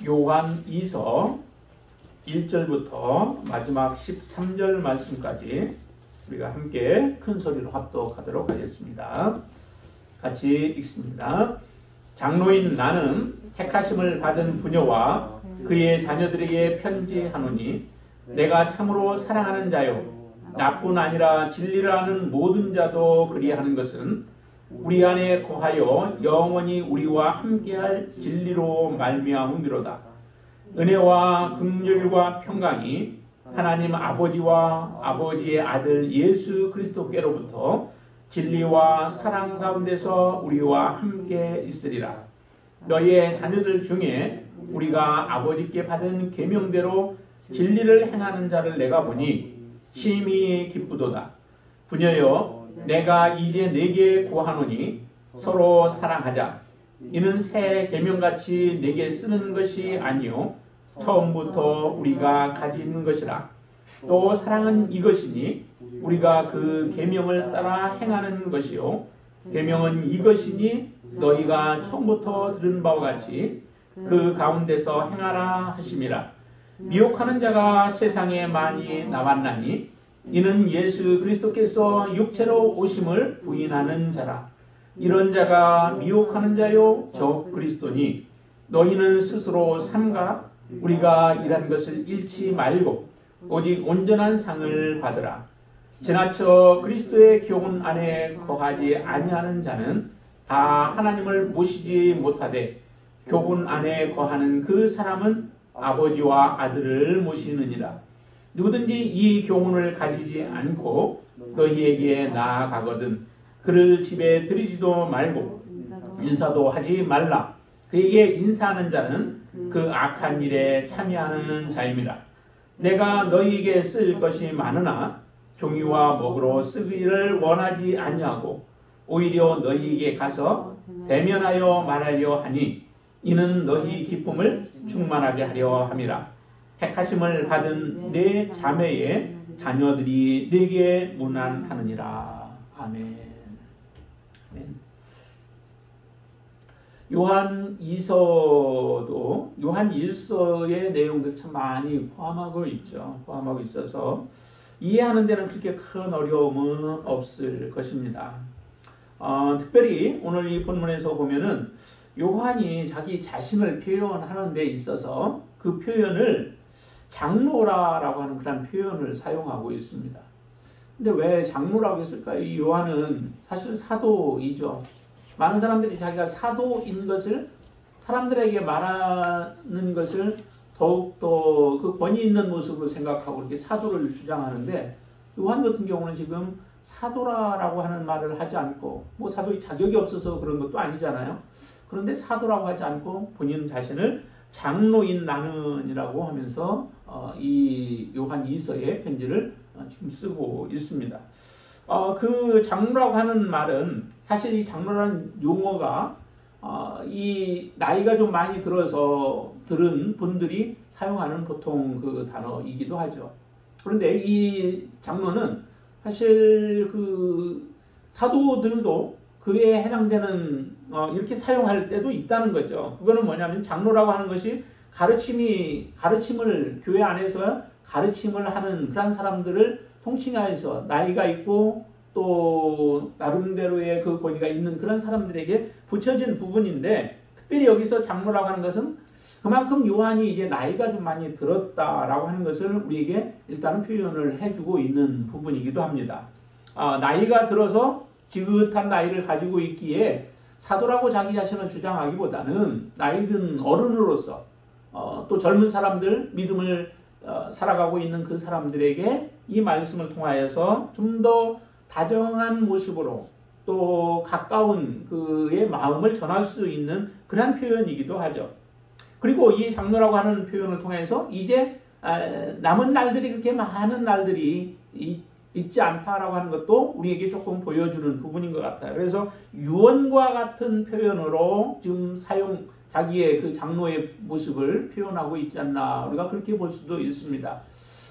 요한 2서 1절부터 마지막 13절 말씀까지 우리가 함께 큰 소리로 합독하도록 하겠습니다. 같이 읽습니다. 장로인 나는 택하심을 받은 부녀와 그의 자녀들에게 편지하노니 내가 참으로 사랑하는 자요 나뿐 아니라 진리를 아는 모든 자도 그리하는 것은 우리 안에 거하여 영원히 우리와 함께할 진리로 말미암음이로다. 은혜와 긍휼과 평강이 하나님 아버지와 아버지의 아들 예수 그리스도께로부터 진리와 사랑 가운데서 우리와 함께 있으리라. 너희의 자녀들 중에 우리가 아버지께 받은 계명대로 진리를 행하는 자를 내가 보니 심히 기쁘도다. 부녀여 내가 이제 네게 고하노니 서로 사랑하자. 이는 새 계명같이 네게 쓰는 것이 아니요 처음부터 우리가 가진 것이라. 또 사랑은 이것이니 우리가 그 계명을 따라 행하는 것이요 계명은 이것이니 너희가 처음부터 들은 바와 같이 그 가운데서 행하라 하심이라. 미혹하는 자가 세상에 많이 나왔나니 이는 예수 그리스도께서 육체로 오심을 부인하는 자라. 이런 자가 미혹하는 자요 저 그리스도니 너희는 스스로 삼가 우리가 일한 것을 잃지 말고 오직 온전한 상을 받으라. 지나쳐 그리스도의 교훈 안에 거하지 아니하는 자는 다 하나님을 모시지 못하되 교훈 안에 거하는 그 사람은 아버지와 아들을 모시느니라. 누구든지 이 교훈을 가지지 않고 너희에게 나아가거든 그를 집에 들이지도 말고 인사도 하지 말라. 그에게 인사하는 자는 그 악한 일에 참여하는 자임이라. 내가 너희에게 쓸 것이 많으나 종이와 먹으로 쓰기를 원하지 아니하고 오히려 너희에게 가서 대면하여 말하려 하니 이는 너희 기쁨을 충만하게 하려 함이라. 택하심을 받은 내 자매의 자녀들이 네게 문안하느니라. 아멘. 아멘. 요한 2서도 요한 1서의 내용들 참 많이 포함하고 있죠. 포함하고 있어서 이해하는 데는 그렇게 큰 어려움은 없을 것입니다. 특별히 오늘 이 본문에서 보면은 요한이 자기 자신을 표현하는 데 있어서 그 표현을 장로라고 하는 그런 표현을 사용하고 있습니다. 근데 왜 장로라고 했을까요? 이 요한은 사실 사도이죠. 많은 사람들이 자기가 사도인 것을 사람들에게 말하는 것을 더욱더 그 권위 있는 모습으로 생각하고 이렇게 사도를 주장하는데 요한 같은 경우는 지금 사도라고 하는 말을 하지 않고 뭐 사도의 자격이 없어서 그런 것도 아니잖아요. 그런데 사도라고 하지 않고 본인 자신을 장로인 나는이라고 하면서 이 요한 2서의 편지를 지금 쓰고 있습니다. 그 장로라고 하는 말은 사실 이 장로라는 용어가 이 나이가 좀 많이 들어서 들은 분들이 사용하는 보통 그 단어이기도 하죠. 그런데 이 장로는 사실 그 사도들도 그에 해당되는 이렇게 사용할 때도 있다는 거죠. 그거는 뭐냐면 장로라고 하는 것이 가르침을 교회 안에서 가르침을 하는 그런 사람들을 통칭하여서 나이가 있고 또 나름대로의 그 권위가 있는 그런 사람들에게 붙여진 부분인데 특별히 여기서 장로라고 하는 것은 그만큼 요한이 이제 나이가 좀 많이 들었다라고 하는 것을 우리에게 일단은 표현을 해주고 있는 부분이기도 합니다. 나이가 들어서 지긋한 나이를 가지고 있기에 사도라고 자기 자신을 주장하기보다는 나이든 어른으로서 또 젊은 사람들 믿음을 살아가고 있는 그 사람들에게 이 말씀을 통하여서 좀 더 다정한 모습으로 또 가까운 그의 마음을 전할 수 있는 그런 표현이기도 하죠. 그리고 이 장로라고 하는 표현을 통해서 이제 남은 날들이 그렇게 많은 날들이 있지 않다라고 하는 것도 우리에게 조금 보여주는 부분인 것 같아요. 그래서 유언과 같은 표현으로 지금 자기의 그 장로의 모습을 표현하고 있지 않나 우리가 그렇게 볼 수도 있습니다.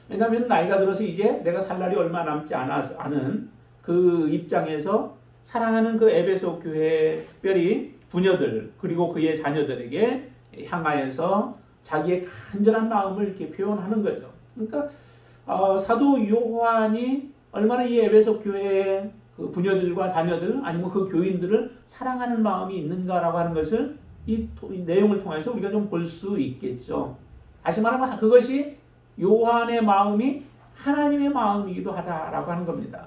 왜냐하면 나이가 들어서 이제 내가 살 날이 얼마 남지 않은 그 입장에서 사랑하는 그 에베소 교회 특별히 부녀들 그리고 그의 자녀들에게 향하여서 자기의 간절한 마음을 이렇게 표현하는 거죠. 그러니까 사도 요한이 얼마나 이 에베소 교회의 그 부녀들과 자녀들 아니면 그 교인들을 사랑하는 마음이 있는가라고 하는 것을 이 내용을 통해서 우리가 좀 볼 수 있겠죠. 다시 말하면 그것이 요한의 마음이 하나님의 마음이기도 하다라고 하는 겁니다.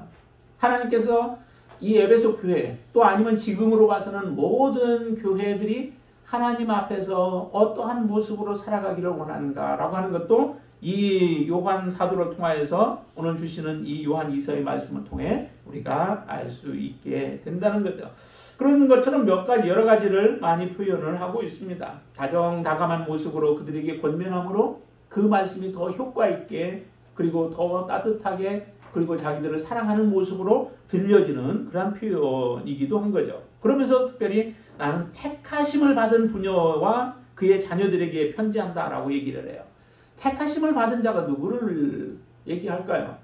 하나님께서 이 에베소 교회 또 아니면 지금으로 봐서는 모든 교회들이 하나님 앞에서 어떠한 모습으로 살아가기를 원하는가라고 하는 것도 이 요한 사도를 통하여서 오늘 주시는 이 요한 2서의 말씀을 통해 우리가 알 수 있게 된다는 거죠. 그런 것처럼 몇 가지 여러 가지를 많이 표현을 하고 있습니다. 다정다감한 모습으로 그들에게 권면함으로 그 말씀이 더 효과 있게 그리고 더 따뜻하게 그리고 자기들을 사랑하는 모습으로 들려지는 그런 표현이기도 한 거죠. 그러면서 특별히 나는 택하심을 받은 부녀와 그의 자녀들에게 편지한다라고 얘기를 해요. 택하심을 받은 자가 누구를 얘기할까요?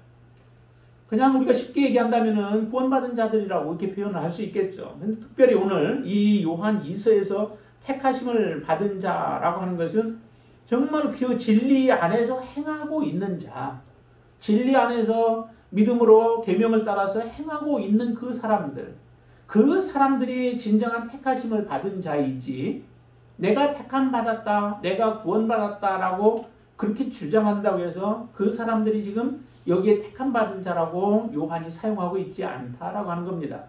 그냥 우리가 쉽게 얘기한다면은 구원받은 자들이라고 이렇게 표현을 할 수 있겠죠. 근데 특별히 오늘 이 요한 2서에서 택하심을 받은 자라고 하는 것은 정말 그 진리 안에서 행하고 있는 자, 진리 안에서 믿음으로 계명을 따라서 행하고 있는 그 사람들이 진정한 택하심을 받은 자이지 내가 택함 받았다, 내가 구원받았다라고 그렇게 주장한다고 해서 그 사람들이 지금 여기에 택함 받은 자라고 요한이 사용하고 있지 않다라고 하는 겁니다.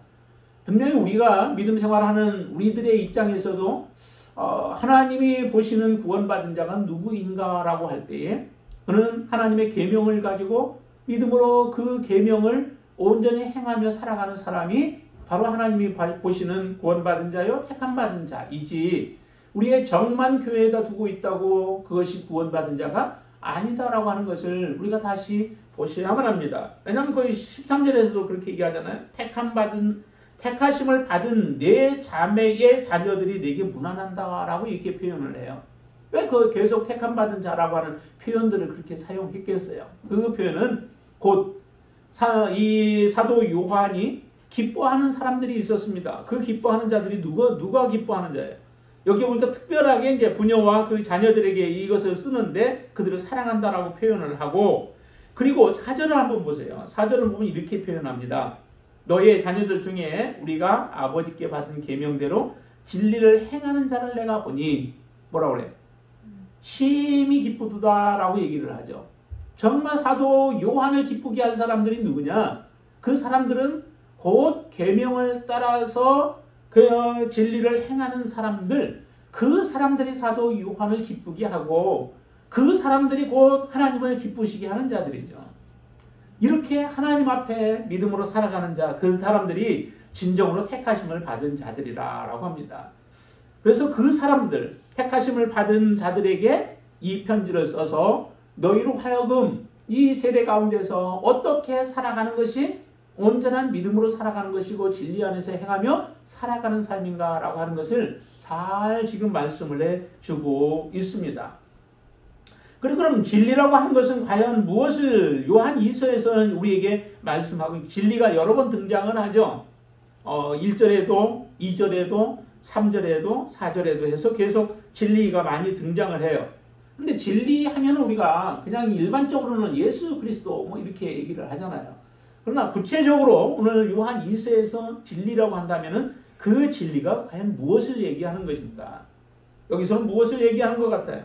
분명히 우리가 믿음 생활하는 우리들의 입장에서도 하나님이 보시는 구원받은 자가 누구인가라고 할 때에 그는 하나님의 계명을 가지고 믿음으로 그 계명을 온전히 행하며 살아가는 사람이 바로 하나님이 보시는 구원받은 자요 택함 받은 자이지 우리의 정만 교회에다 두고 있다고 그것이 구원받은 자가 아니다라고 하는 것을 우리가 다시 보셔야만 합니다. 왜냐하면 거의 13절에서도 그렇게 얘기하잖아요. 택하심을 받은 내 자매의 자녀들이 내게 무난한다라고 이렇게 표현을 해요. 왜 그 계속 택함 받은 자라고 하는 표현들을 그렇게 사용했겠어요? 그 표현은 곧 이 사도 요한이 기뻐하는 사람들이 있었습니다. 그 기뻐하는 자들이 누가 기뻐하는 자예요? 여기 보니까 특별하게 이제 부녀와 그 자녀들에게 이것을 쓰는데 그들을 사랑한다라고 표현을 하고 그리고 4절을 한번 보세요. 4절을 보면 이렇게 표현합니다. 너의 자녀들 중에 우리가 아버지께 받은 계명대로 진리를 행하는 자를 내가 보니 뭐라고 그래? 심히 기쁘도다라고 얘기를 하죠. 정말 사도 요한을 기쁘게 할 사람들이 누구냐? 그 사람들은 곧 계명을 따라서 그 진리를 행하는 사람들, 그 사람들이 사도 요한을 기쁘게 하고 그 사람들이 곧 하나님을 기쁘시게 하는 자들이죠. 이렇게 하나님 앞에 믿음으로 살아가는 자, 그 사람들이 진정으로 택하심을 받은 자들이라고 합니다. 그래서 그 사람들, 택하심을 받은 자들에게 이 편지를 써서 너희로 하여금 이 세대 가운데서 어떻게 살아가는 것이 온전한 믿음으로 살아가는 것이고 진리 안에서 행하며 살아가는 삶인가라고 하는 것을 잘 지금 말씀을 해주고 있습니다. 그럼 진리라고 하는 것은 과연 무엇을 요한 2서에서는 우리에게 말씀하고 진리가 여러 번 등장을 하죠. 1절에도 2절에도 3절에도 4절에도 해서 계속 진리가 많이 등장을 해요. 근데 진리 하면 우리가 그냥 일반적으로는 예수 그리스도 뭐 이렇게 얘기를 하잖아요. 그러나 구체적으로 오늘 요한 2서에서 진리라고 한다면은 그 진리가 과연 무엇을 얘기하는 것인가? 여기서는 무엇을 얘기하는 것 같아요?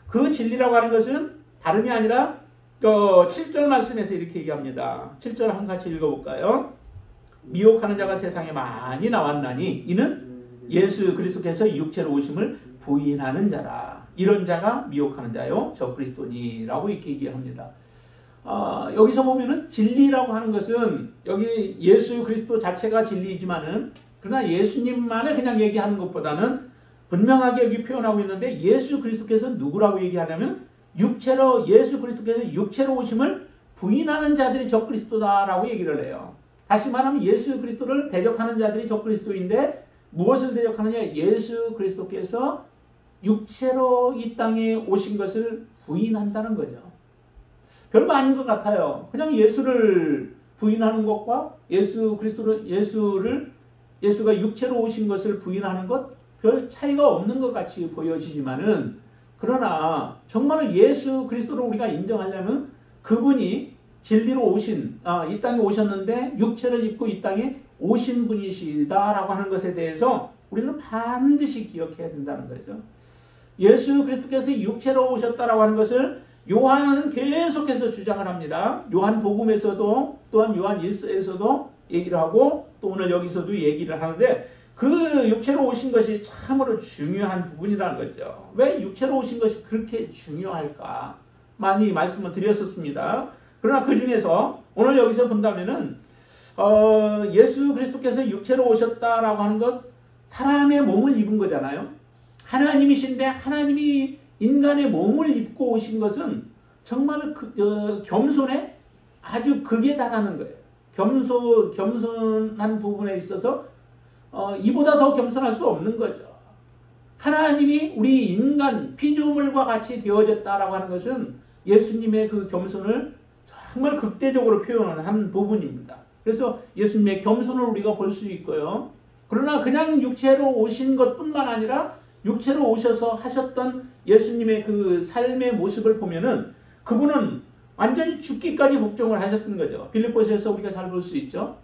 그 진리라고 하는 것은 다름이 아니라 7절 말씀에서 이렇게 얘기합니다. 7절 한번 같이 읽어볼까요? 미혹하는 자가 세상에 많이 나왔나니 이는 예수 그리스도께서 육체로 오심을 부인하는 자라. 이런 자가 미혹하는 자요 저 그리스도니라고 이렇게 얘기합니다. 여기서 보면은 진리라고 하는 것은 여기 예수 그리스도 자체가 진리이지만은 그러나 예수님만을 그냥 얘기하는 것보다는 분명하게 여기 표현하고 있는데 예수 그리스도께서 누구라고 얘기하냐면 예수 그리스도께서 육체로 오심을 부인하는 자들이 저 그리스도다라고 얘기를 해요. 다시 말하면 예수 그리스도를 대적하는 자들이 저 그리스도인데 무엇을 대적하느냐? 예수 그리스도께서 육체로 이 땅에 오신 것을 부인한다는 거죠. 별거 아닌 것 같아요. 그냥 예수를 부인하는 것과 예수가 육체로 오신 것을 부인하는 것 별 차이가 없는 것 같이 보여지지만은 그러나 정말로 예수 그리스도를 우리가 인정하려면 그분이 진리로 오신, 이 땅에 오셨는데 육체를 입고 이 땅에 오신 분이시다라고 하는 것에 대해서 우리는 반드시 기억해야 된다는 거죠. 예수 그리스도께서 육체로 오셨다라고 하는 것을 요한은 계속해서 주장을 합니다. 요한 복음에서도 또한 요한 1서에서도 얘기를 하고 또 오늘 여기서도 얘기를 하는데 그 육체로 오신 것이 참으로 중요한 부분이라는 거죠. 왜 육체로 오신 것이 그렇게 중요할까? 많이 말씀을 드렸었습니다. 그러나 그 중에서 오늘 여기서 본다면은 예수 그리스도께서 육체로 오셨다라고 하는 것, 사람의 몸을 입은 거잖아요. 하나님이신데 하나님이 인간의 몸을 입고 오신 것은 정말 겸손에 아주 극에 달하는 거예요. 겸손한 부분에 있어서 이보다 더 겸손할 수 없는 거죠. 하나님이 우리 인간 피조물과 같이 되어졌다라고 하는 것은 예수님의 그 겸손을 정말 극대적으로 표현을 한 부분입니다. 그래서 예수님의 겸손을 우리가 볼 수 있고요. 그러나 그냥 육체로 오신 것뿐만 아니라 육체로 오셔서 하셨던 예수님의 그 삶의 모습을 보면은 그분은 완전히 죽기까지 복종을 하셨던 거죠. 빌립보서에서 우리가 잘 볼 수 있죠.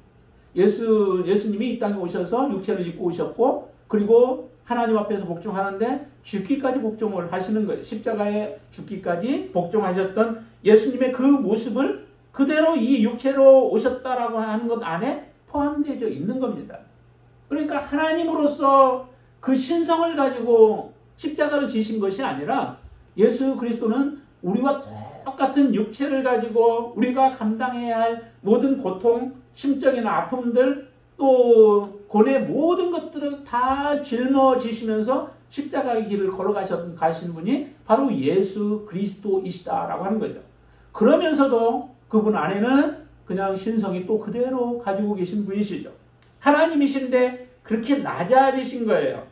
예수님이 이 땅에 오셔서 육체를 입고 오셨고 그리고 하나님 앞에서 복종하는데 죽기까지 복종을 하시는 거예요. 십자가에 죽기까지 복종하셨던 예수님의 그 모습을 그대로 이 육체로 오셨다라고 하는 것 안에 포함되어 있는 겁니다. 그러니까 하나님으로서 그 신성을 가지고 십자가를 지신 것이 아니라 예수 그리스도는 우리와 똑같은 육체를 가지고 우리가 감당해야 할 모든 고통, 심적인 아픔들, 또 고뇌 모든 것들을 다 짊어지시면서 십자가의 길을 걸어가신 분이 바로 예수 그리스도이시다라고 하는 거죠. 그러면서도 그분 안에는 그냥 신성이 또 그대로 가지고 계신 분이시죠. 하나님이신데 그렇게 낮아지신 거예요.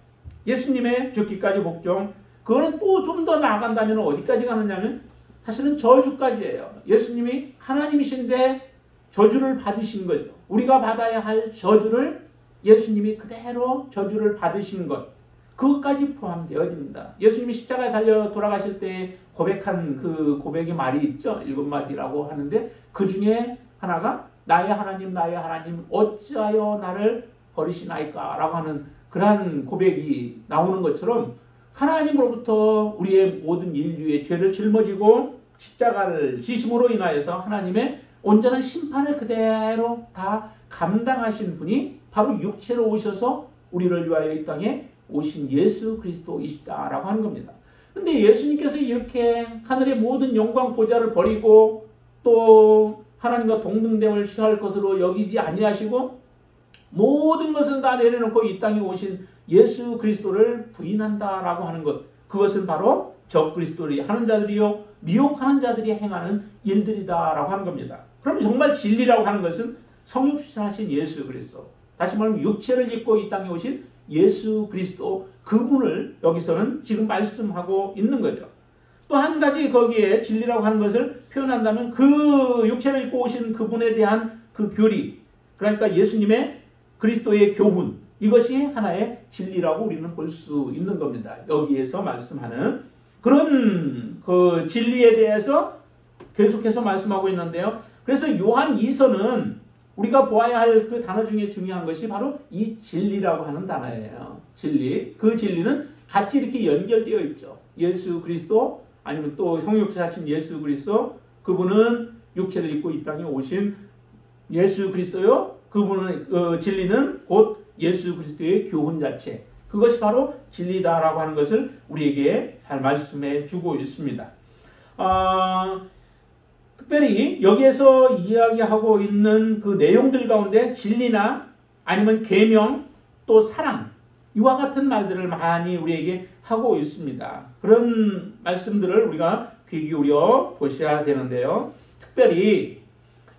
예수님의 죽기까지 복종. 그거는 또 좀 더 나아간다면 어디까지 가느냐면 사실은 저주까지예요. 예수님이 하나님이신데 저주를 받으신 거죠. 우리가 받아야 할 저주를 예수님이 그대로 저주를 받으신 것. 그것까지 포함되어집니다. 예수님이 십자가에 달려 돌아가실 때 고백한 그 고백의 말이 있죠. 7마디라고 하는데 그 중에 하나가 나의 하나님 어찌하여 나를 버리시나이까 라고 하는 그러한 고백이 나오는 것처럼 하나님으로부터 우리의 모든 인류의 죄를 짊어지고 십자가를 지심으로 인하여서 하나님의 온전한 심판을 그대로 다 감당하신 분이 바로 육체로 오셔서 우리를 위하여 이 땅에 오신 예수 그리스도이시다라고 하는 겁니다. 근데 예수님께서 이렇게 하늘의 모든 영광 보좌를 버리고 또 하나님과 동등됨을 취할 것으로 여기지 아니하시고 모든 것을 다 내려놓고 이 땅에 오신 예수 그리스도를 부인한다라고 하는 것, 그것은 바로 적그리스도를 하는 자들이요 미혹하는 자들이 행하는 일들이다라고 하는 겁니다. 그럼 정말 진리라고 하는 것은 성육신하신 예수 그리스도, 다시 말하면 육체를 입고 이 땅에 오신 예수 그리스도, 그분을 여기서는 지금 말씀하고 있는 거죠. 또 한 가지 거기에 진리라고 하는 것을 표현한다면 그 육체를 입고 오신 그분에 대한 그 교리, 그러니까 예수님의 그리스도의 교훈, 이것이 하나의 진리라고 우리는 볼 수 있는 겁니다. 여기에서 말씀하는 그런 그 진리에 대해서 계속해서 말씀하고 있는데요. 그래서 요한 2서는 우리가 보아야 할 그 단어 중에 중요한 것이 바로 이 진리라고 하는 단어예요. 진리. 그 진리는 같이 이렇게 연결되어 있죠. 예수 그리스도, 아니면 또 성육신하신 예수 그리스도, 그분은 육체를 입고 이 땅에 오신 예수 그리스도요. 그분은 진리는 곧 예수 그리스도의 교훈 자체, 그것이 바로 진리다라고 하는 것을 우리에게 잘 말씀해 주고 있습니다. 특별히 여기에서 이야기하고 있는 그 내용들 가운데 진리나 아니면 계명 또 사랑, 이와 같은 말들을 많이 우리에게 하고 있습니다. 그런 말씀들을 우리가 귀 기울여 보셔야 되는데요. 특별히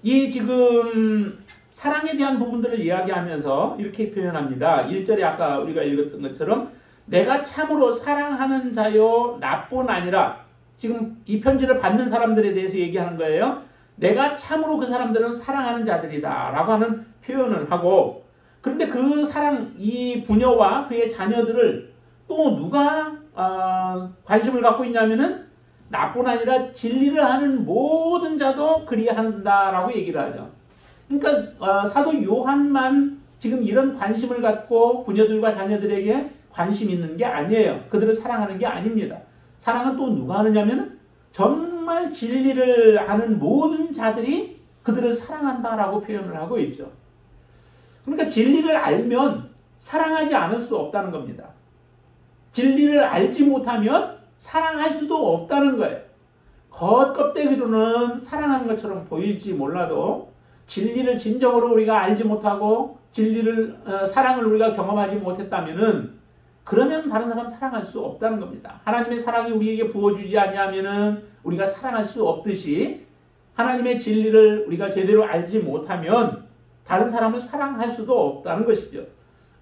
이 지금 사랑에 대한 부분들을 이야기하면서 이렇게 표현합니다. 1절에 아까 우리가 읽었던 것처럼 내가 참으로 사랑하는 자요 나뿐 아니라, 지금 이 편지를 받는 사람들에 대해서 얘기하는 거예요. 내가 참으로 그 사람들은 사랑하는 자들이다 라고 하는 표현을 하고, 그런데 그 사랑, 이 부녀와 그의 자녀들을 또 누가 관심을 갖고 있냐면은 나뿐 아니라 진리를 하는 모든 자도 그리한다라고 얘기를 하죠. 그러니까 사도 요한만 지금 이런 관심을 갖고 부녀들과 자녀들에게 관심 있는 게 아니에요. 그들을 사랑하는 게 아닙니다. 사랑은 또 누가 하느냐면 정말 진리를 아는 모든 자들이 그들을 사랑한다라고 표현을 하고 있죠. 그러니까 진리를 알면 사랑하지 않을 수 없다는 겁니다. 진리를 알지 못하면 사랑할 수도 없다는 거예요. 겉껍데기로는 사랑하는 것처럼 보일지 몰라도 진리를 진정으로 우리가 알지 못하고 사랑을 우리가 경험하지 못했다면은 그러면 다른 사람 사랑할 수 없다는 겁니다. 하나님의 사랑이 우리에게 부어주지 않냐면은 우리가 사랑할 수 없듯이 하나님의 진리를 우리가 제대로 알지 못하면 다른 사람을 사랑할 수도 없다는 것이죠.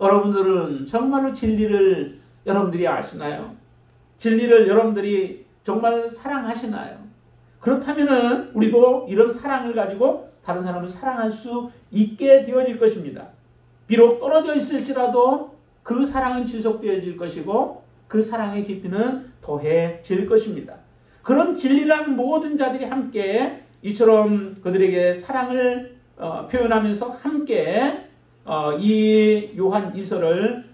여러분들은 정말로 진리를 여러분들이 아시나요? 진리를 여러분들이 정말 사랑하시나요? 그렇다면은 우리도 이런 사랑을 가지고 다른 사람을 사랑할 수 있게 되어질 것입니다. 비록 떨어져 있을지라도 그 사랑은 지속되어질 것이고 그 사랑의 깊이는 더해질 것입니다. 그런 진리라는 모든 자들이 함께 이처럼 그들에게 사랑을 표현하면서 함께 이 요한 2서를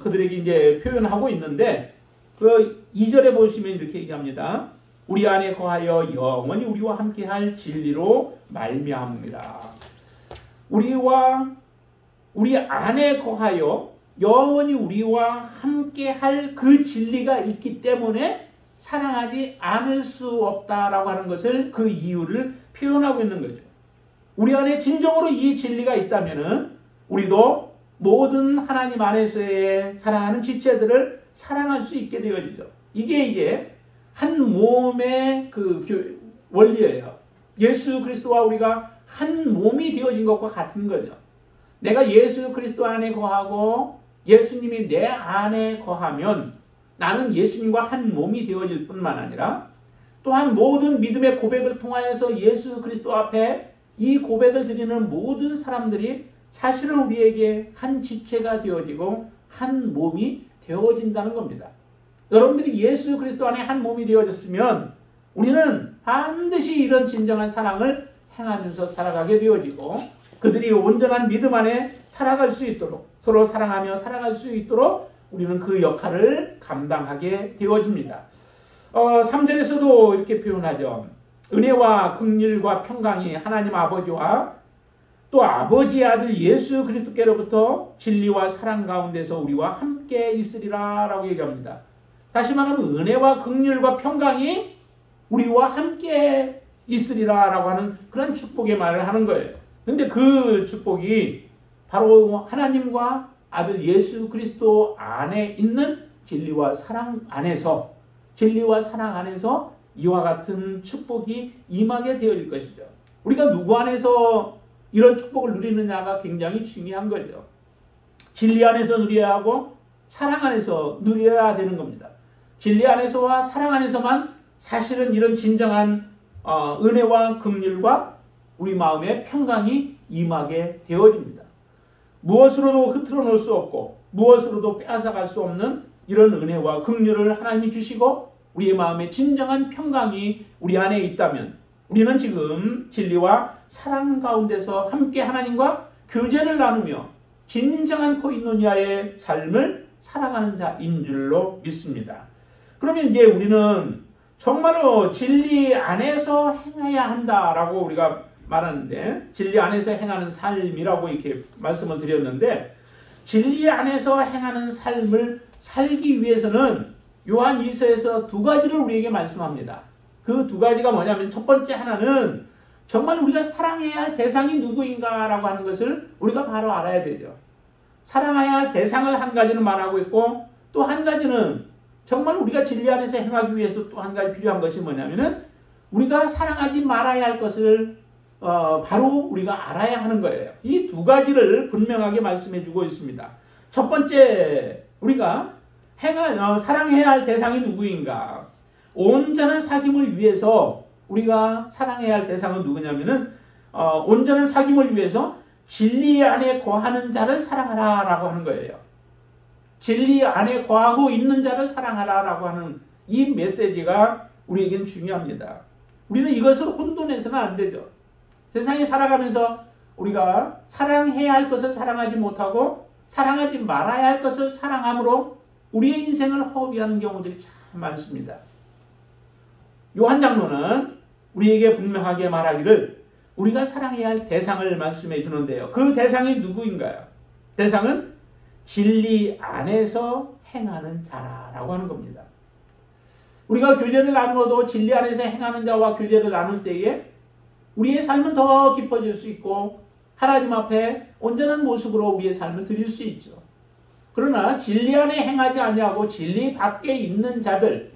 그들에게 이제 표현하고 있는데 그 2절에 보시면 이렇게 얘기합니다. 우리 안에 거하여 영원히 우리와 함께할 진리로 말미암습니다. 우리 안에 거하여 영원히 우리와 함께할 그 진리가 있기 때문에 사랑하지 않을 수 없다라고 하는 것을 그 이유를 표현하고 있는 거죠. 우리 안에 진정으로 이 진리가 있다면은 우리도 모든 하나님 안에서의 사랑하는 지체들을 사랑할 수 있게 되어지죠. 이게 한 몸의 그 원리예요. 예수 그리스도와 우리가 한 몸이 되어진 것과 같은 거죠. 내가 예수 그리스도 안에 거하고 예수님이 내 안에 거하면 나는 예수님과 한 몸이 되어질 뿐만 아니라 또한 모든 믿음의 고백을 통하여서 예수 그리스도 앞에 이 고백을 드리는 모든 사람들이 사실은 우리에게 한 지체가 되어지고 한 몸이 되어진다는 겁니다. 여러분들이 예수 그리스도 안에 한 몸이 되어졌으면 우리는 반드시 이런 진정한 사랑을 행하면서 살아가게 되어지고 그들이 온전한 믿음 안에 살아갈 수 있도록 서로 사랑하며 살아갈 수 있도록 우리는 그 역할을 감당하게 되어집니다. 3절에서도 이렇게 표현하죠. 은혜와 긍휼과 평강이 하나님 아버지와 또 아버지의 아들 예수 그리스도께로부터 진리와 사랑 가운데서 우리와 함께 있으리라 라고 얘기합니다. 다시 말하면 은혜와 긍휼과 평강이 우리와 함께 있으리라 라고 하는 그런 축복의 말을 하는 거예요. 근데 그 축복이 바로 하나님과 아들 예수 그리스도 안에 있는 진리와 사랑 안에서 이와 같은 축복이 임하게 되어질 것이죠. 우리가 누구 안에서 이런 축복을 누리느냐가 굉장히 중요한 거죠. 진리 안에서 누려야 하고 사랑 안에서 누려야 되는 겁니다. 진리 안에서와 사랑 안에서만 사실은 이런 진정한 은혜와 긍휼과 우리 마음의 평강이 임하게 되어집니다. 무엇으로도 흐트러 놓을 수 없고 무엇으로도 빼앗아갈 수 없는 이런 은혜와 긍휼을 하나님이 주시고 우리의 마음에 진정한 평강이 우리 안에 있다면 우리는 지금 진리와 사랑 가운데서 함께 하나님과 교제를 나누며 진정한 코이노니아의 삶을 살아가는 자인 줄로 믿습니다. 그러면 이제 우리는 정말로 진리 안에서 행해야 한다라고 우리가 말하는데 진리 안에서 행하는 삶이라고 이렇게 말씀을 드렸는데 진리 안에서 행하는 삶을 살기 위해서는 요한 2서에서 두 가지를 우리에게 말씀합니다. 그 두 가지가 뭐냐면 첫 번째 하나는 정말 우리가 사랑해야 할 대상이 누구인가라고 하는 것을 우리가 바로 알아야 되죠. 사랑해야 할 대상을 한 가지는 말하고 있고 또 한 가지는 정말 우리가 진리 안에서 행하기 위해서 또 한 가지 필요한 것이 뭐냐면은 우리가 사랑하지 말아야 할 것을 바로 우리가 알아야 하는 거예요. 이 두 가지를 분명하게 말씀해 주고 있습니다. 첫 번째 우리가 사랑해야 할 대상이 누구인가? 온전한 사귐을 위해서 우리가 사랑해야 할 대상은 누구냐면은 온전한 사귐을 위해서 진리 안에 거하는 자를 사랑하라 라고 하는 거예요. 진리 안에 거하고 있는 자를 사랑하라라고 하는 이 메시지가 우리에겐 중요합니다. 우리는 이것을 혼돈해서는 안 되죠. 세상에 살아가면서 우리가 사랑해야 할 것을 사랑하지 못하고 사랑하지 말아야 할 것을 사랑함으로 우리의 인생을 허비하는 경우들이 참 많습니다. 요한 장로는 우리에게 분명하게 말하기를 우리가 사랑해야 할 대상을 말씀해 주는데요. 그 대상이 누구인가요? 대상은 진리 안에서 행하는 자라고 하는 겁니다. 우리가 교제를 나누어도 진리 안에서 행하는 자와 교제를 나눌 때에 우리의 삶은 더 깊어질 수 있고 하나님 앞에 온전한 모습으로 우리의 삶을 드릴 수 있죠. 그러나 진리 안에 행하지 아니하고 진리 밖에 있는 자들,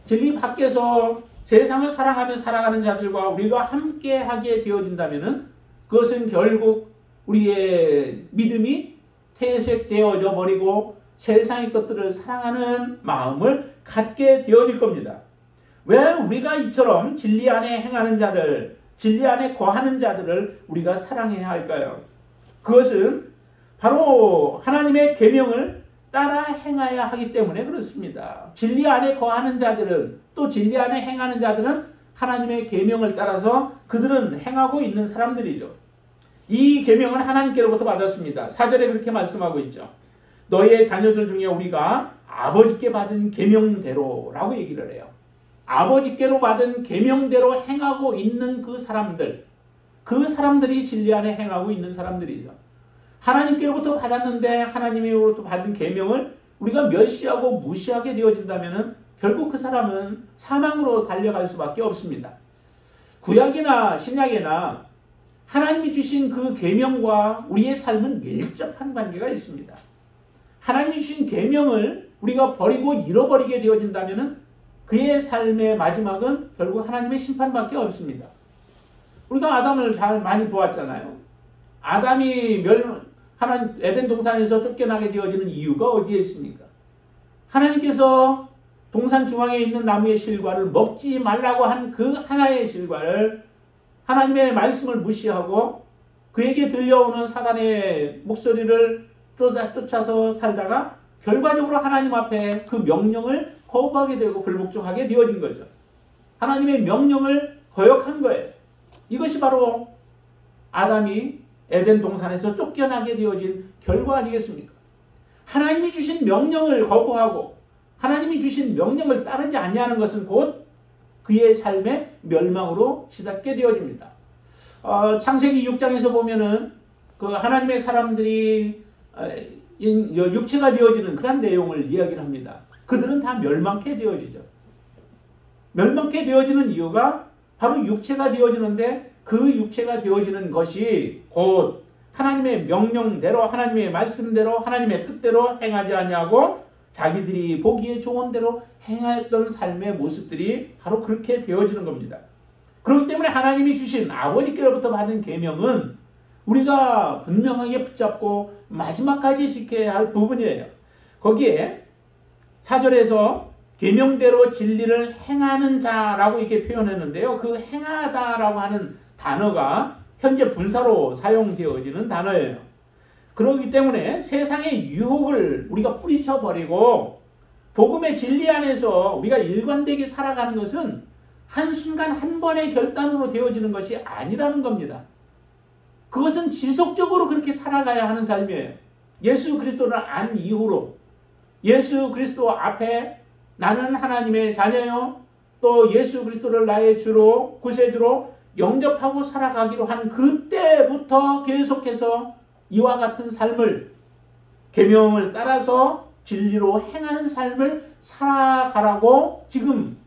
진리 밖에서 세상을 사랑하며 살아가는 자들과 우리가 함께 하게 되어진다면 그것은 결국 우리의 믿음이 퇴색되어져 버리고 세상의 것들을 사랑하는 마음을 갖게 되어질 겁니다. 왜 우리가 이처럼 진리 안에 행하는 자들, 진리 안에 거하는 자들을 우리가 사랑해야 할까요? 그것은 바로 하나님의 계명을 따라 행해야 하기 때문에 그렇습니다. 진리 안에 거하는 자들은 또 진리 안에 행하는 자들은 하나님의 계명을 따라서 그들은 행하고 있는 사람들이죠. 이 계명은 하나님께로부터 받았습니다. 4절에 그렇게 말씀하고 있죠. 너희의 자녀들 중에 우리가 아버지께 받은 계명대로라고 얘기를 해요. 아버지께로 받은 계명대로 행하고 있는 그 사람들이 진리 안에 행하고 있는 사람들이죠. 하나님께로부터 받았는데 하나님으로부터 받은 계명을 우리가 멸시하고 무시하게 되어진다면 결국 그 사람은 사망으로 달려갈 수밖에 없습니다. 구약이나 신약이나 하나님이 주신 그 계명과 우리의 삶은 밀접한 관계가 있습니다. 하나님이 주신 계명을 우리가 버리고 잃어버리게 되어진다면 그의 삶의 마지막은 결국 하나님의 심판밖에 없습니다. 우리가 아담을 잘 많이 보았잖아요. 아담이 하나님 에덴 동산에서 쫓겨나게 되어지는 이유가 어디에 있습니까? 하나님께서 동산 중앙에 있는 나무의 실과를 먹지 말라고 한 그 하나의 실과를 하나님의 말씀을 무시하고 그에게 들려오는 사단의 목소리를 쫓아서 살다가 결과적으로 하나님 앞에 그 명령을 거부하게 되고 불복종하게 되어진 거죠. 하나님의 명령을 거역한 거예요. 이것이 바로 아담이 에덴 동산에서 쫓겨나게 되어진 결과 아니겠습니까? 하나님이 주신 명령을 거부하고 하나님이 주신 명령을 따르지 아니하는 것은 곧 그의 삶의 멸망으로 시닫게 되어집니다. 창세기 6장에서 보면은 그 하나님의 사람들이 육체가 되어지는 그런 내용을 이야기를 합니다. 그들은 다 멸망케 되어지죠. 멸망케 되어지는 이유가 바로 육체가 되어지는데 그 육체가 되어지는 것이 곧 하나님의 명령대로 하나님의 말씀대로 하나님의 뜻대로 행하지 아니하고 자기들이 보기에 좋은 대로 행했던 삶의 모습들이 바로 그렇게 되어지는 겁니다. 그렇기 때문에 하나님이 주신 아버지께로부터 받은 계명은 우리가 분명하게 붙잡고 마지막까지 지켜야 할 부분이에요. 거기에 4절에서 계명대로 진리를 행하는 자라고 이렇게 표현했는데요. 그 행하다라고 하는 단어가 현재 분사로 사용되어지는 단어예요. 그렇기 때문에 세상의 유혹을 우리가 뿌리쳐버리고 복음의 진리 안에서 우리가 일관되게 살아가는 것은 한순간 한 번의 결단으로 되어지는 것이 아니라는 겁니다. 그것은 지속적으로 그렇게 살아가야 하는 삶이에요. 예수 그리스도를 안 이후로 예수 그리스도 앞에 나는 하나님의 자녀요 또 예수 그리스도를 나의 주로 구세주로 영접하고 살아가기로 한 그때부터 계속해서 이와 같은 삶을 계명을 따라서 진리로 행하는 삶을 살아가라고 지금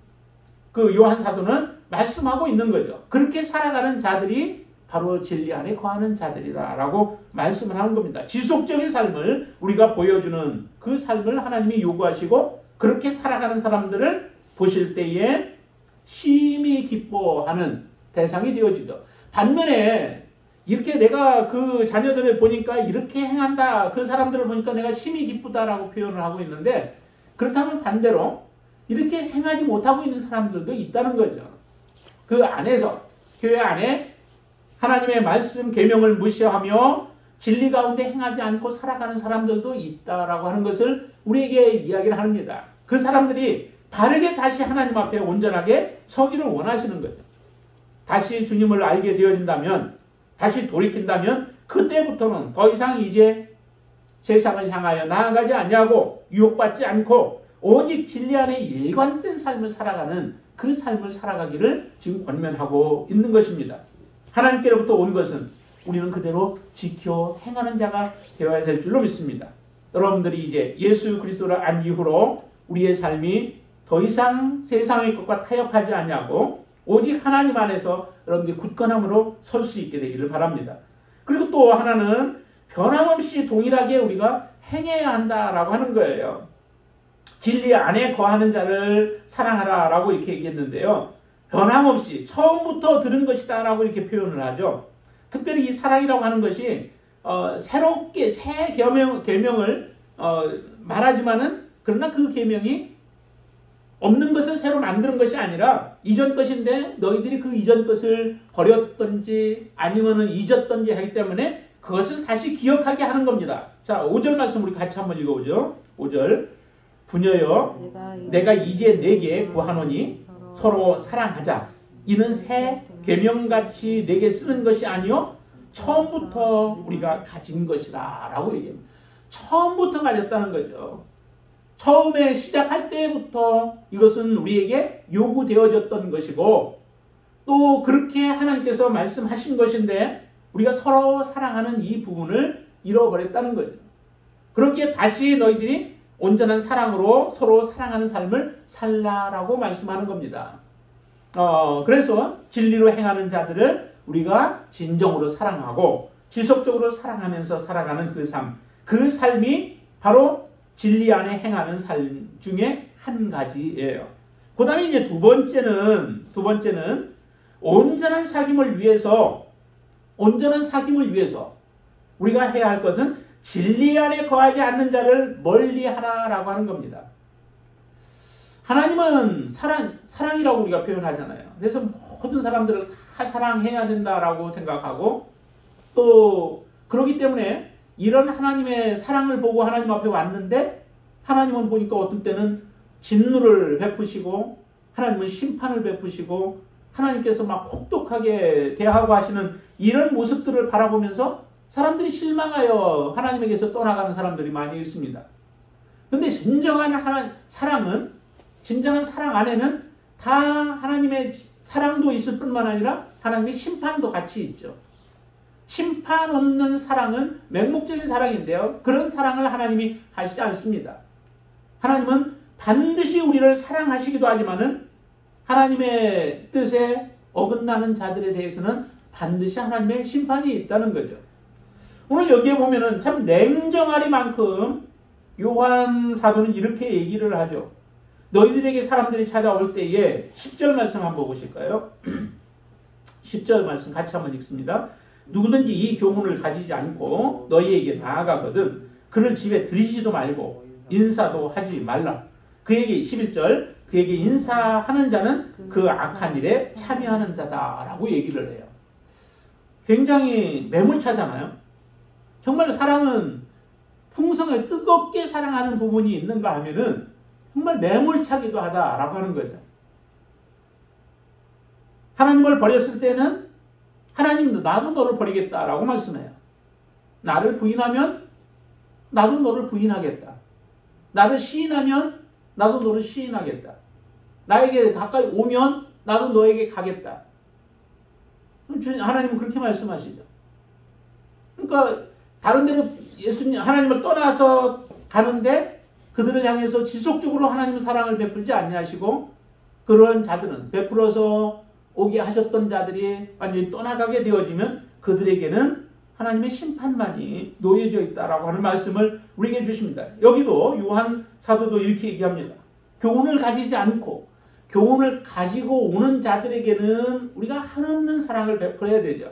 그 요한 사도는 말씀하고 있는 거죠. 그렇게 살아가는 자들이 바로 진리 안에 거하는 자들이라고 말씀을 하는 겁니다. 지속적인 삶을 우리가 보여주는 그 삶을 하나님이 요구하시고 그렇게 살아가는 사람들을 보실 때에 심히 기뻐하는 대상이 되어지죠. 반면에 이렇게 내가 그 자녀들을 보니까 이렇게 행한다. 그 사람들을 보니까 내가 심히 기쁘다라고 표현을 하고 있는데 그렇다면 반대로 이렇게 행하지 못하고 있는 사람들도 있다는 거죠. 그 안에서 교회 안에 하나님의 말씀 계명을 무시하며 진리 가운데 행하지 않고 살아가는 사람들도 있다라고 하는 것을 우리에게 이야기를 합니다. 그 사람들이 바르게 다시 하나님 앞에 온전하게 서기를 원하시는 거죠. 다시 주님을 알게 되어진다면, 다시 돌이킨다면 그때부터는 더 이상 이제 세상을 향하여 나아가지 않냐고 유혹받지 않고 오직 진리 안에 일관된 삶을 살아가는 그 삶을 살아가기를 지금 권면하고 있는 것입니다. 하나님께로부터 온 것은 우리는 그대로 지켜 행하는 자가 되어야 될 줄로 믿습니다. 여러분들이 이제 예수 그리스도를 안 이후로 우리의 삶이 더 이상 세상의 것과 타협하지 않냐고 오직 하나님 안에서 여러분들이 굳건함으로 설 수 있게 되기를 바랍니다. 그리고 또 하나는 변함없이 동일하게 우리가 행해야 한다라고 하는 거예요. 진리 안에 거하는 자를 사랑하라라고 이렇게 얘기했는데요. 변함없이 처음부터 들은 것이다 라고 이렇게 표현을 하죠. 특별히 이 사랑이라고 하는 것이 새롭게 새 계명을 말하지만은 그러나 그 계명이 없는 것을 새로 만드는 것이 아니라 이전 것인데 너희들이 그 이전 것을 버렸던지 아니면은 잊었던지 하기 때문에 그것을 다시 기억하게 하는 겁니다. 자, 5절 말씀 우리 같이 한번 읽어보죠. 5절. 부녀여 내가 이제 내게 구하노니 서로 사랑하자. 이는 새 계명같이 내게 쓰는 것이 아니요 처음부터 우리가 가진 것이다 라고 얘기합니다. 처음부터 가졌다는 거죠. 처음에 시작할 때부터 이것은 우리에게 요구되어졌던 것이고 또 그렇게 하나님께서 말씀하신 것인데 우리가 서로 사랑하는 이 부분을 잃어버렸다는 거죠. 그렇기에 다시 너희들이 온전한 사랑으로 서로 사랑하는 삶을 살라라고 말씀하는 겁니다. 그래서 진리로 행하는 자들을 우리가 진정으로 사랑하고 지속적으로 사랑하면서 살아가는 그 삶, 그 삶이 바로 진리 안에 행하는 삶 중에 한 가지예요. 그 다음에 이제 두 번째는 온전한 사귐을 위해서 우리가 해야 할 것은 진리 안에 거하지 않는 자를 멀리하라라고 하는 겁니다. 하나님은 사랑이라고 우리가 표현하잖아요. 그래서 모든 사람들을 다 사랑해야 된다라고 생각하고 또 그렇기 때문에 이런 하나님의 사랑을 보고 하나님 앞에 왔는데 하나님은 보니까 어떤 때는 진노를 베푸시고 하나님은 심판을 베푸시고 하나님께서 막 혹독하게 대하고 하시는 이런 모습들을 바라보면서 사람들이 실망하여 하나님에게서 떠나가는 사람들이 많이 있습니다. 그런데 진정한 사랑 안에는 다 하나님의 사랑도 있을 뿐만 아니라 하나님의 심판도 같이 있죠. 심판 없는 사랑은 맹목적인 사랑인데요. 그런 사랑을 하나님이 하시지 않습니다. 하나님은 반드시 우리를 사랑하시기도 하지만은 하나님의 뜻에 어긋나는 자들에 대해서는 반드시 하나님의 심판이 있다는 거죠. 오늘 여기에 보면은 참 냉정하리만큼 요한 사도는 이렇게 얘기를 하죠. 너희들에게 사람들이 찾아올 때에 10절 말씀 한번 보실까요? 10절 말씀 같이 한번 읽습니다. 누구든지 이 교훈을 가지지 않고 너희에게 나아가거든 그를 집에 들이지도 말고 인사도 하지 말라. 그에게 11절 그에게 인사하는 자는 그 악한 일에 참여하는 자다라고 얘기를 해요. 굉장히 매몰차잖아요. 정말 사랑은 풍성하게 뜨겁게 사랑하는 부분이 있는가 하면은 정말 매몰차기도 하다라고 하는 거죠. 하나님을 버렸을 때는 하나님도 나도 너를 버리겠다라고 말씀해요. 나를 부인하면 나도 너를 부인하겠다. 나를 시인하면 나도 너를 시인하겠다. 나에게 가까이 오면 나도 너에게 가겠다. 하나님은 그렇게 말씀하시죠. 그러니까 다른 데로 하나님을 떠나서 가는데 그들을 향해서 지속적으로 하나님의 사랑을 베풀지 아니하시고 그런 자들은 베풀어서 오게 하셨던 자들이 완전히 떠나가게 되어지면 그들에게는 하나님의 심판만이 놓여져 있다라고 하는 말씀을 우리에게 주십니다. 여기도 요한 사도도 이렇게 얘기합니다. 교훈을 가지지 않고 교훈을 가지고 오는 자들에게는 우리가 한없는 사랑을 베풀어야 되죠.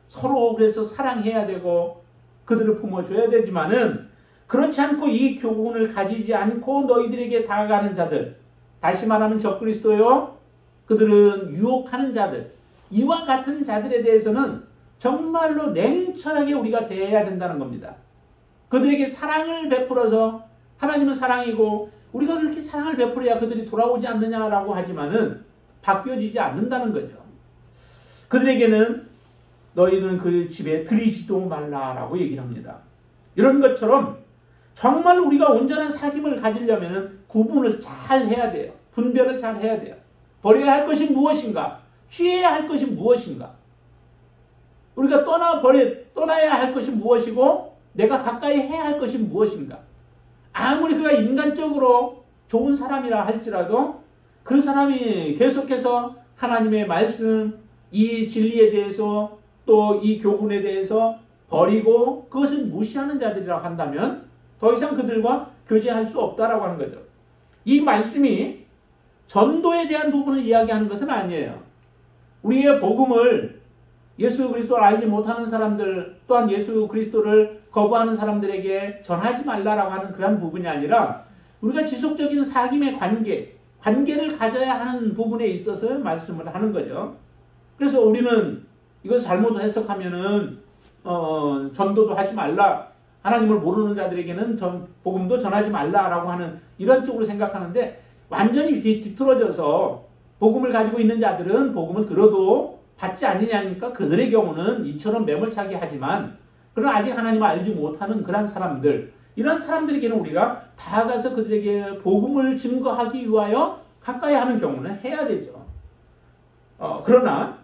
서로 그래서 사랑해야 되고 그들을 품어줘야 되지만은 그렇지 않고 이 교훈을 가지지 않고 너희들에게 다가가는 자들, 다시 말하면 적그리스도요, 그들은 유혹하는 자들, 이와 같은 자들에 대해서는 정말로 냉철하게 우리가 대해야 된다는 겁니다. 그들에게 사랑을 베풀어서 하나님은 사랑이고 우리가 그렇게 사랑을 베풀어야 그들이 돌아오지 않느냐라고 하지만은 바뀌어지지 않는다는 거죠. 그들에게는 너희는 그 집에 들이지도 말라라고 얘기를 합니다. 이런 것처럼 정말 우리가 온전한 사귐을 가지려면 구분을 잘 해야 돼요. 분별을 잘 해야 돼요. 버려야 할 것이 무엇인가? 취해야 할 것이 무엇인가? 우리가 떠나야 할 것이 무엇이고 내가 가까이 해야 할 것이 무엇인가? 아무리 그가 인간적으로 좋은 사람이라 할지라도 그 사람이 계속해서 하나님의 말씀, 이 진리에 대해서 또 이 교훈에 대해서 버리고 그것을 무시하는 자들이라고 한다면 더 이상 그들과 교제할 수 없다라고 하는 거죠. 이 말씀이 전도에 대한 부분을 이야기하는 것은 아니에요. 우리의 복음을 예수 그리스도를 알지 못하는 사람들 또한 예수 그리스도를 거부하는 사람들에게 전하지 말라라고 하는 그런 부분이 아니라 우리가 지속적인 사귐의 관계를 가져야 하는 부분에 있어서 말씀을 하는 거죠. 그래서 우리는 이것을 잘못 해석하면은 전도도 하지 말라, 하나님을 모르는 자들에게는 복음도 전하지 말라라고 하는 이런 쪽으로 생각하는데 완전히 뒤틀어져서 복음을 가지고 있는 자들은 복음을 들어도 받지 않느냐니까 그들의 경우는 이처럼 매몰차게 하지만 그러나 아직 하나님을 알지 못하는 그런 사람들, 이런 사람들에게는 우리가 다가가서 그들에게 복음을 증거하기 위하여 가까이 하는 경우는 해야 되죠. 그러나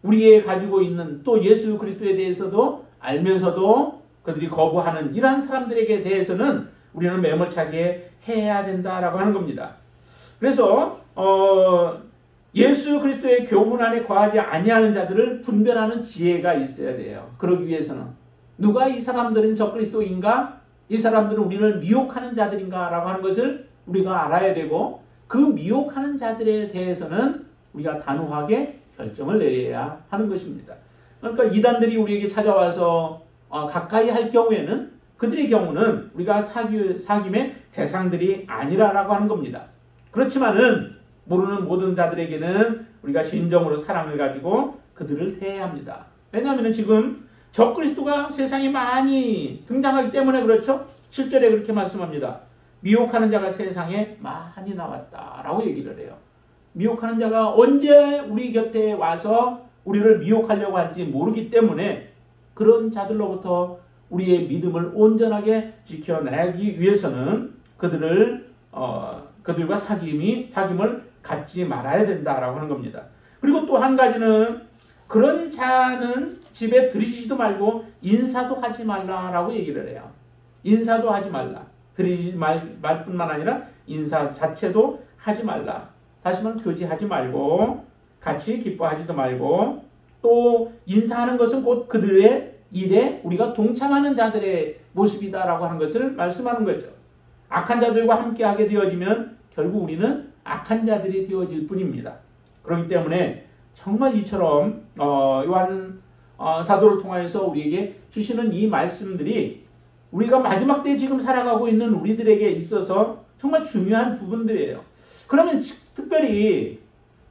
우리의 가지고 있는 또 예수 그리스도에 대해서도 알면서도 그들이 거부하는 이러한 사람들에게 대해서는 우리는 매몰차게 해야 된다라고 하는 겁니다. 그래서 예수 그리스도의 교훈 안에 거하지 아니하는 자들을 분별하는 지혜가 있어야 돼요. 그러기 위해서는 누가 이 사람들은 적그리스도인가? 이 사람들은 우리를 미혹하는 자들인가? 라고 하는 것을 우리가 알아야 되고 그 미혹하는 자들에 대해서는 우리가 단호하게 결정을 내려야 하는 것입니다. 그러니까 이단들이 우리에게 찾아와서 가까이 할 경우에는 그들의 경우는 우리가 사귐의 대상들이 아니라라고 하는 겁니다. 그렇지만은 모르는 모든 자들에게는 우리가 진정으로 사랑을 가지고 그들을 대해야 합니다. 왜냐하면 지금 적그리스도가 세상에 많이 등장하기 때문에 그렇죠. 7절에 그렇게 말씀합니다. 미혹하는 자가 세상에 많이 나왔다라고 얘기를 해요. 미혹하는 자가 언제 우리 곁에 와서 우리를 미혹하려고 할지 모르기 때문에 그런 자들로부터 우리의 믿음을 온전하게 지켜내기 위해서는 그들과 사귐을 갖지 말아야 된다라고 하는 겁니다. 그리고 또 한 가지는 그런 자는 집에 들이지도 말고 인사도 하지 말라라고 얘기를 해요. 인사도 하지 말라. 들이지 말뿐만 아니라 인사 자체도 하지 말라. 다시 말하면 교제하지 말고 같이 기뻐하지도 말고 또 인사하는 것은 곧 그들의 일에 우리가 동참하는 자들의 모습이다라고 하는 것을 말씀하는 거죠. 악한 자들과 함께하게 되어지면 결국 우리는 악한 자들이 되어질 뿐입니다. 그렇기 때문에 정말 이처럼 요한 사도를 통하여서 우리에게 주시는 이 말씀들이 우리가 마지막 때에 지금 살아가고 있는 우리들에게 있어서 정말 중요한 부분들이에요. 그러면 특별히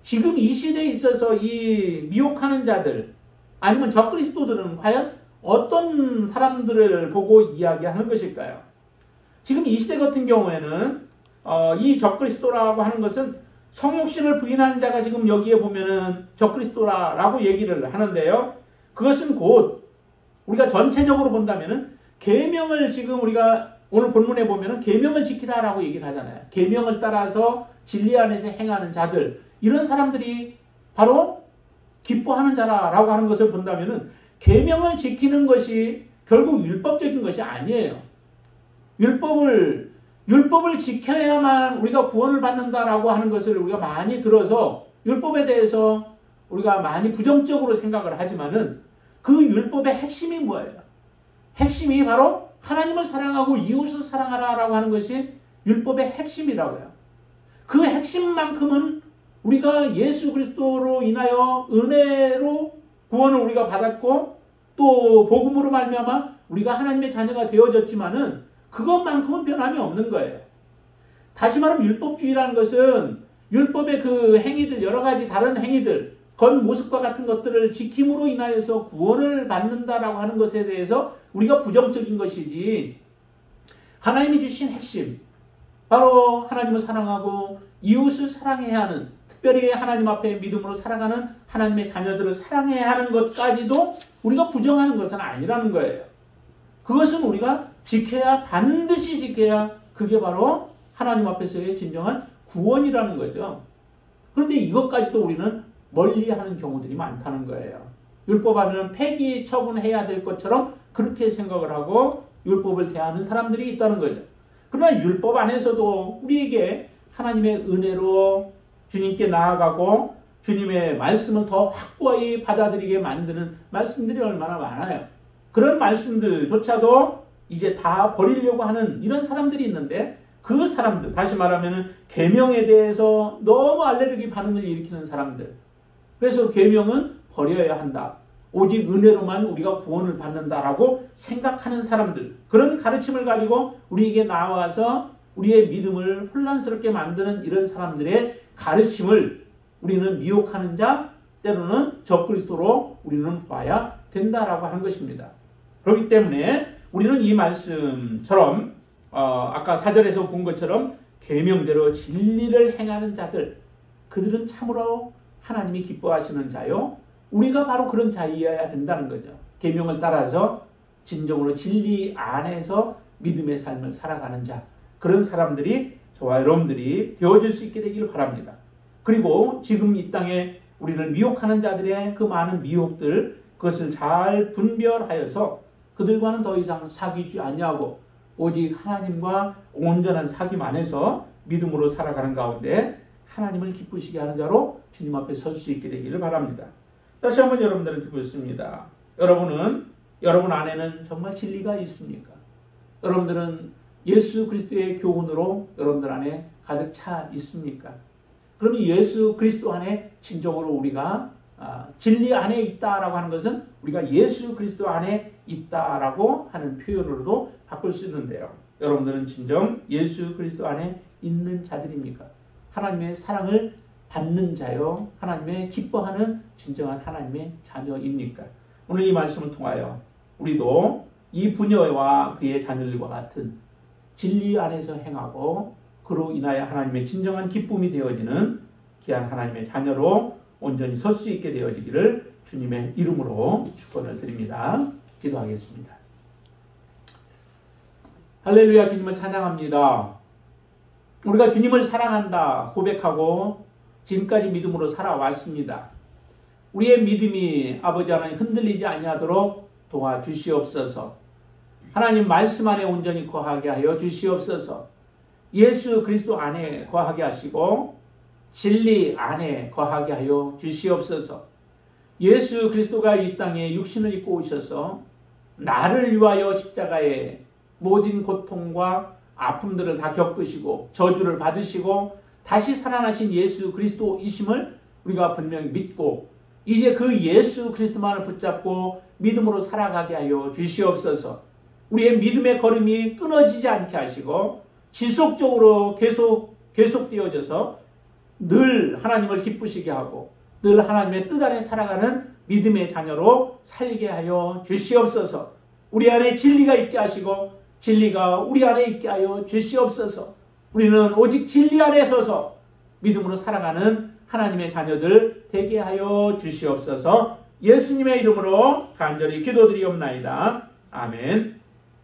지금 이 시대에 있어서 이 미혹하는 자들 아니면 적그리스도들은 과연 어떤 사람들을 보고 이야기하는 것일까요? 지금 이 시대 같은 경우에는 이 적그리스도라고 하는 것은 성육신을 부인하는 자가 지금 여기에 보면은 적그리스도라고 얘기를 하는데요. 그것은 곧 우리가 전체적으로 본다면은 계명을 지금 우리가 오늘 본문에 보면은 계명을 지키라라고 얘기를 하잖아요. 계명을 따라서 진리 안에서 행하는 자들, 이런 사람들이 바로 기뻐하는 자라라고 하는 것을 본다면은 계명을 지키는 것이 결국 율법적인 것이 아니에요. 율법을 지켜야만 우리가 구원을 받는다라고 하는 것을 우리가 많이 들어서 율법에 대해서 우리가 많이 부정적으로 생각을 하지만은 그 율법의 핵심이 뭐예요? 핵심이 바로 하나님을 사랑하고 이웃을 사랑하라라고 하는 것이 율법의 핵심이라고요. 그 핵심만큼은 우리가 예수 그리스도로 인하여 은혜로 구원을 우리가 받았고 또 복음으로 말미암아 우리가 하나님의 자녀가 되어졌지만은 그것만큼은 변함이 없는 거예요. 다시 말하면 율법주의라는 것은 율법의 그 행위들, 여러 가지 다른 행위들, 겉모습과 같은 것들을 지킴으로 인하여서 구원을 받는다라고 하는 것에 대해서 우리가 부정적인 것이지, 하나님이 주신 핵심, 바로 하나님을 사랑하고 이웃을 사랑해야 하는, 특별히 하나님 앞에 믿음으로 살아가는 하나님의 자녀들을 사랑해야 하는 것까지도 우리가 부정하는 것은 아니라는 거예요. 그것은 우리가 지켜야, 반드시 지켜야, 그게 바로 하나님 앞에서의 진정한 구원이라는 거죠. 그런데 이것까지도 우리는 멀리하는 경우들이 많다는 거예요. 율법 안에는 폐기 처분해야 될 것처럼 그렇게 생각을 하고 율법을 대하는 사람들이 있다는 거죠. 그러나 율법 안에서도 우리에게 하나님의 은혜로 주님께 나아가고 주님의 말씀을 더 확고히 받아들이게 만드는 말씀들이 얼마나 많아요. 그런 말씀들조차도 이제 다 버리려고 하는 이런 사람들이 있는데, 그 사람들, 다시 말하면 계명에 대해서 너무 알레르기 반응을 일으키는 사람들, 그래서 계명은 버려야 한다, 오직 은혜로만 우리가 구원을 받는다라고 생각하는 사람들, 그런 가르침을 가지고 우리에게 나와서 우리의 믿음을 혼란스럽게 만드는 이런 사람들의 가르침을 우리는 미혹하는 자, 때로는 적그리스도로 우리는 봐야 된다라고 하는 것입니다. 그렇기 때문에 우리는 이 말씀처럼 아까 4절에서 본 것처럼 계명대로 진리를 행하는 자들, 그들은 참으로 하나님이 기뻐하시는 자요, 우리가 바로 그런 자이어야 된다는 거죠. 계명을 따라서 진정으로 진리 안에서 믿음의 삶을 살아가는 자, 그런 사람들이 저와 여러분들이 되어질 수 있게 되기를 바랍니다. 그리고 지금 이 땅에 우리를 미혹하는 자들의 그 많은 미혹들, 그것을 잘 분별하여서 그들과는 더 이상 사귀지 아니하고 오직 하나님과 온전한 사귐 안에서 믿음으로 살아가는 가운데 하나님을 기쁘시게 하는 자로 주님 앞에 설 수 있게 되기를 바랍니다. 다시 한번 여러분들한테 묻습니다. 여러분 안에는 정말 진리가 있습니까? 여러분들은 예수 그리스도의 교훈으로 여러분들 안에 가득 차 있습니까? 그러면 예수 그리스도 안에 진정으로 우리가 진리 안에 있다라고 하는 것은 우리가 예수 그리스도 안에 있다라고 하는 표현으로도 바꿀 수 있는데요. 여러분들은 진정 예수 그리스도 안에 있는 자들입니까? 하나님의 사랑을 받는 자요, 하나님의 기뻐하는 진정한 하나님의 자녀입니까? 오늘 이 말씀을 통하여 우리도 이 부녀와 그의 자녀들과 같은 진리 안에서 행하고 그로 인하여 하나님의 진정한 기쁨이 되어지는 귀한 하나님의 자녀로 온전히 설 수 있게 되어지기를 주님의 이름으로 축원을 드립니다. 기도하겠습니다. 할렐루야, 주님을 찬양합니다. 우리가 주님을 사랑한다 고백하고 지금까지 믿음으로 살아왔습니다. 우리의 믿음이 아버지 하나님 흔들리지 아니하도록 도와주시옵소서. 하나님 말씀 안에 온전히 거하게 하여 주시옵소서. 예수 그리스도 안에 거하게 하시고 진리 안에 거하게 하여 주시옵소서. 예수 그리스도가 이 땅에 육신을 입고 오셔서 나를 위하여 십자가에 모든 고통과 아픔들을 다 겪으시고 저주를 받으시고 다시 살아나신 예수 그리스도이심을 우리가 분명히 믿고 이제 그 예수 그리스도만을 붙잡고 믿음으로 살아가게 하여 주시옵소서. 우리의 믿음의 걸음이 끊어지지 않게 하시고 지속적으로 계속되어져서 늘 하나님을 기쁘시게 하고 늘 하나님의 뜻 안에 살아가는 믿음의 자녀로 살게 하여 주시옵소서. 우리 안에 진리가 있게 하시고 진리가 우리 안에 있게 하여 주시옵소서. 우리는 오직 진리 안에 서서 믿음으로 살아가는 하나님의 자녀들 되게 하여 주시옵소서. 예수님의 이름으로 간절히 기도드리옵나이다. 아멘.